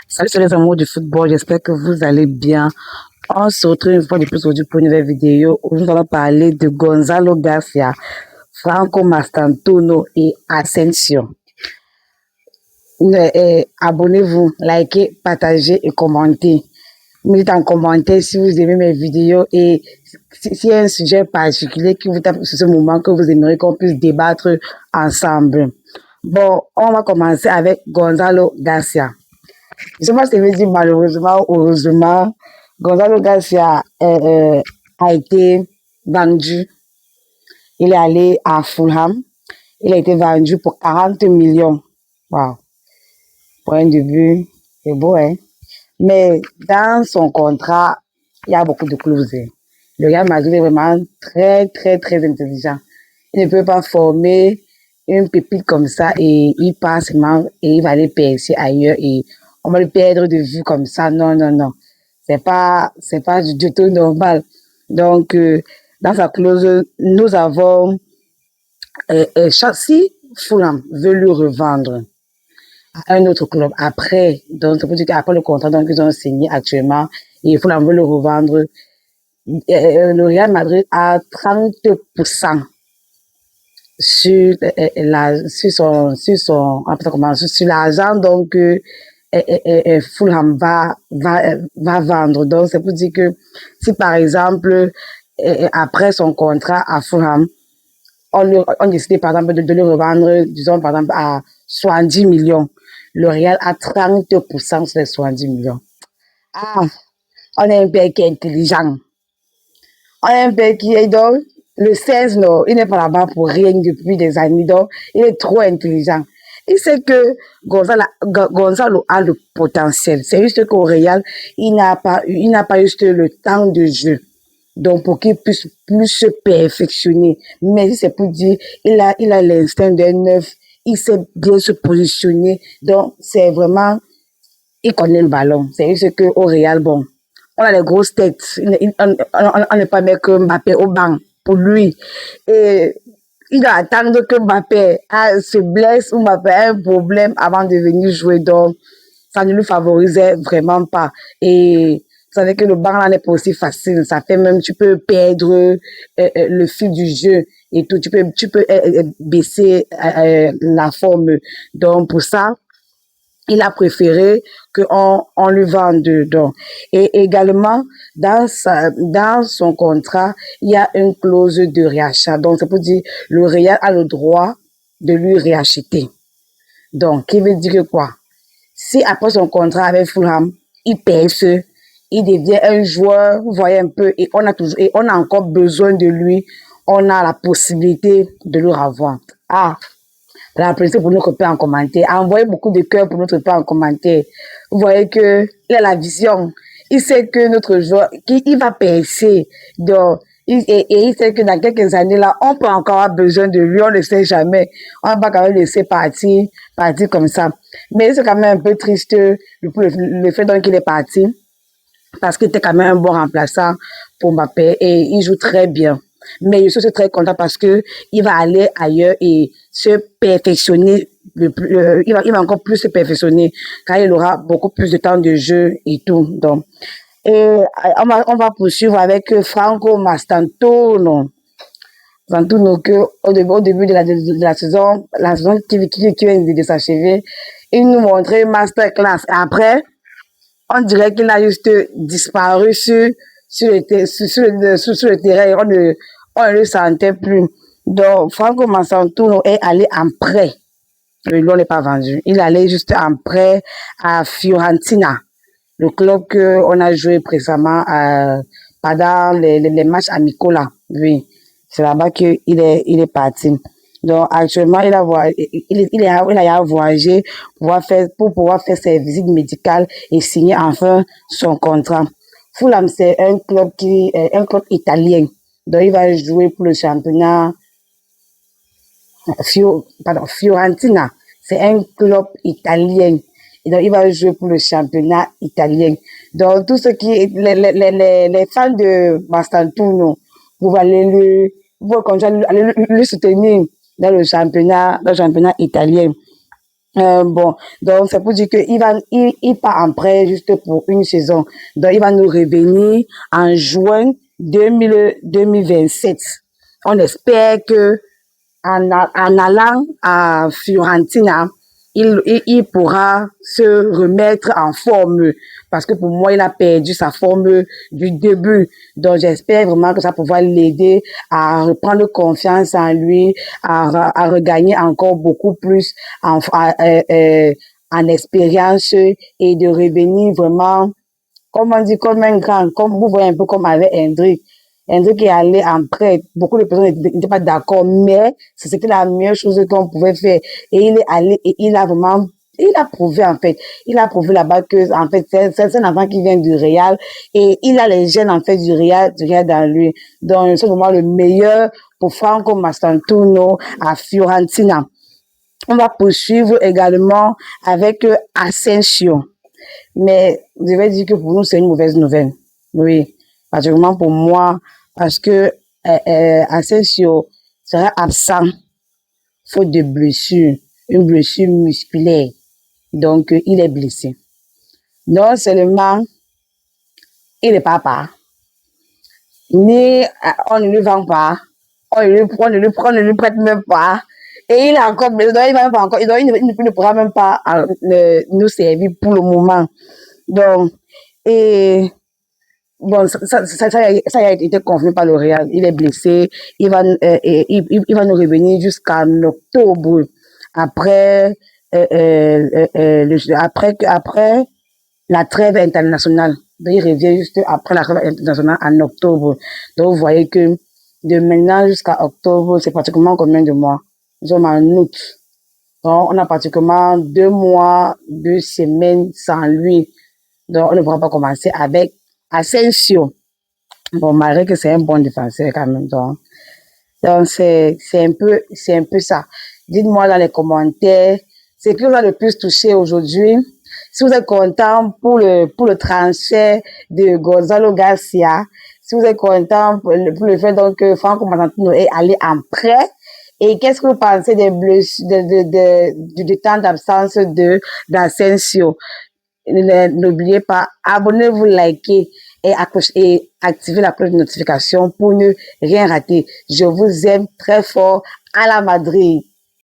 Salut, les amours du football, j'espère que vous allez bien. On se retrouve une fois de plus aujourd'hui pour une nouvelle vidéo où nous allons parler de Gonzalo Garcia, Franco Mastantuono et Asensio. Abonnez-vous, likez, partagez et commentez. Mettez en commentaire si vous aimez mes vidéos et s'il y a un sujet particulier qui vous tape sur ce moment que vous aimeriez qu'on puisse débattre ensemble. Bon, on va commencer avec Gonzalo Garcia. Je ne sais pas si je veux dire malheureusement ou heureusement, Gonzalo Garcia a été vendu. Il est allé à Fulham. Il a été vendu pour 40 millions. Wow. Pour un début, c'est beau, hein? Mais dans son contrat, il y a beaucoup de clauses. Le Real Madrid est vraiment très, très, très intelligent. Il ne peut pas former une pépite comme ça et il passe seulement et il va aller percer ailleurs et on va le perdre de vue comme ça. Non, non, non. C'est pas du tout normal. Donc, dans sa clause, nous avons, si Fulham veut le revendre à un autre club après, donc ça veut dire qu'après le contrat donc ils ont signé actuellement et Fulham veut le revendre, le Real Madrid a 30% sur l'argent donc Fulham va vendre. Donc c'est pour dire que si par exemple après son contrat à Fulham on décide par exemple de le revendre, disons par exemple à 70 millions, le Real a 30% sur les 70 millions. Ah, on est un pays qui est intelligent. On est un pays qui est donc le 16, non, il n'est pas là-bas pour rien depuis des années, donc il est trop intelligent. Il sait que Gonzalo a le potentiel. C'est juste qu'au Real, il n'a pas juste le temps de jeu. Donc, pour qu'il puisse plus se perfectionner. Mais c'est pour dire, il a l'instinct d'un neuf. Il sait bien se positionner. Donc, c'est vraiment, il connaît le ballon. C'est juste qu'au Real, bon, on a les grosses têtes. On n'est pas mieux que Mbappé au banc pour lui. Et il doit attendre que Mbappé se blesse ou Mbappé a un problème avant de venir jouer. Donc, ça ne lui favorisait vraiment pas. Et vous savez que le banc là n'est pas aussi facile. Ça fait même, tu peux perdre le fil du jeu et tout. Tu peux baisser la forme. Donc, pour ça, il a préféré qu'on lui vende dedans. Et également, dans son contrat, il y a une clause de réachat. Donc, c'est pour dire, le Real a le droit de lui réacheter. Donc, qui veut dire que quoi? Si après son contrat avec Fulham, il perce, il devient un joueur, vous voyez un peu, et on a encore besoin de lui, on a la possibilité de le revoir. Ah, la apprécier pour notre père en commentaire. Envoyez beaucoup de cœur pour notre père en commentaire. Vous voyez que il a la vision. Il sait que notre joueur, il va percer. Donc, il sait que dans quelques années là, on peut encore avoir besoin de lui. On ne sait jamais. On va pas quand même laisser partir comme ça. Mais c'est quand même un peu triste le fait donc qu'il est parti. Parce qu'il était quand même un bon remplaçant pour Mbappé et il joue très bien. Mais je suis très content parce que il va aller ailleurs et se perfectionner. Il va encore plus se perfectionner car il aura beaucoup plus de temps de jeu et tout. Donc, et on va poursuivre avec Franco Mastantuono. Mastantuono que au début de la saison qui vient de s'achever, il nous montrait masterclass. Et après, on dirait qu'il a juste disparu sur le terrain. On ne le sentait plus. Donc, Franco Mastantuono est allé en prêt. Le lot n'est pas vendu. Il allait juste en prêt à Fiorentina, le club qu'on a joué précédemment pendant les matchs amicaux là. Oui, c'est là-bas qu'il est parti. Donc, actuellement, il a voyagé pour pouvoir faire ses visites médicales et signer enfin son contrat. Fulham, c'est un club italien. Donc, il va jouer pour le championnat Fiorentina. C'est un club italien. Et donc, il va jouer pour le championnat italien. Donc, tout ce qui les fans de Mastantuono, vous pouvez aller le soutenir dans le championnat italien. Bon, donc c'est pour dire qu'il part en prêt juste pour une saison. Donc il va nous revenir en juin 2027. On espère que en allant à Fiorentina, il pourra se remettre en forme parce que pour moi, il a perdu sa forme du début. Donc, j'espère vraiment que ça pourra l'aider à reprendre confiance en lui, à regagner encore beaucoup plus en expérience et de revenir vraiment comme on dit, comme un grand, comme vous voyez un peu comme avec Hendrik. Hendrik est allé en prêt. Beaucoup de personnes n'étaient pas d'accord, mais c'était la meilleure chose qu'on pouvait faire. Et il est allé et il a vraiment, il a prouvé en fait. Il a prouvé là-bas que, en fait, c'est un enfant qui vient du Real et il a les gènes en fait du Real dans lui. Donc, c'est vraiment le meilleur pour Franco Mastantuono à Fiorentina. On va poursuivre également avec Asensio. Mais je vais dire que pour nous, c'est une mauvaise nouvelle. Oui, particulièrement pour moi, parce que Asensio sera absent faute de blessure, une blessure musculaire. Donc, il est blessé. Non seulement, il n'est pas part, ni on ne lui vend pas, on ne lui prête même pas. Et il est encore blessé, donc il va même pas encore, il ne pourra même pas nous servir pour le moment. Donc, et bon, ça a été confirmé par le Real. Il est blessé. Il va nous revenir jusqu'en octobre. Après, après la trêve internationale. Donc, il revient juste après la trêve internationale en octobre. Donc, vous voyez que de maintenant jusqu'à octobre, c'est pratiquement combien de mois? Nous sommes en août. Donc, on a pratiquement 2 mois, 2 semaines sans lui. Donc, on ne pourra pas commencer avec Asensio. Bon, malgré que c'est un bon défenseur quand même. Donc c'est un peu ça. Dites-moi dans les commentaires, c'est qui vous a le plus touché aujourd'hui. Si vous êtes content pour le transfert de Gonzalo Garcia, si vous êtes content pour le fait donc que Franco Mazzantino est allé en prêt, et qu'est-ce que vous pensez des blessures, du temps d'absence d'Asensio? N'oubliez pas, abonnez-vous, likez et activez la cloche de notification pour ne rien rater. Je vous aime très fort. À la Madrid.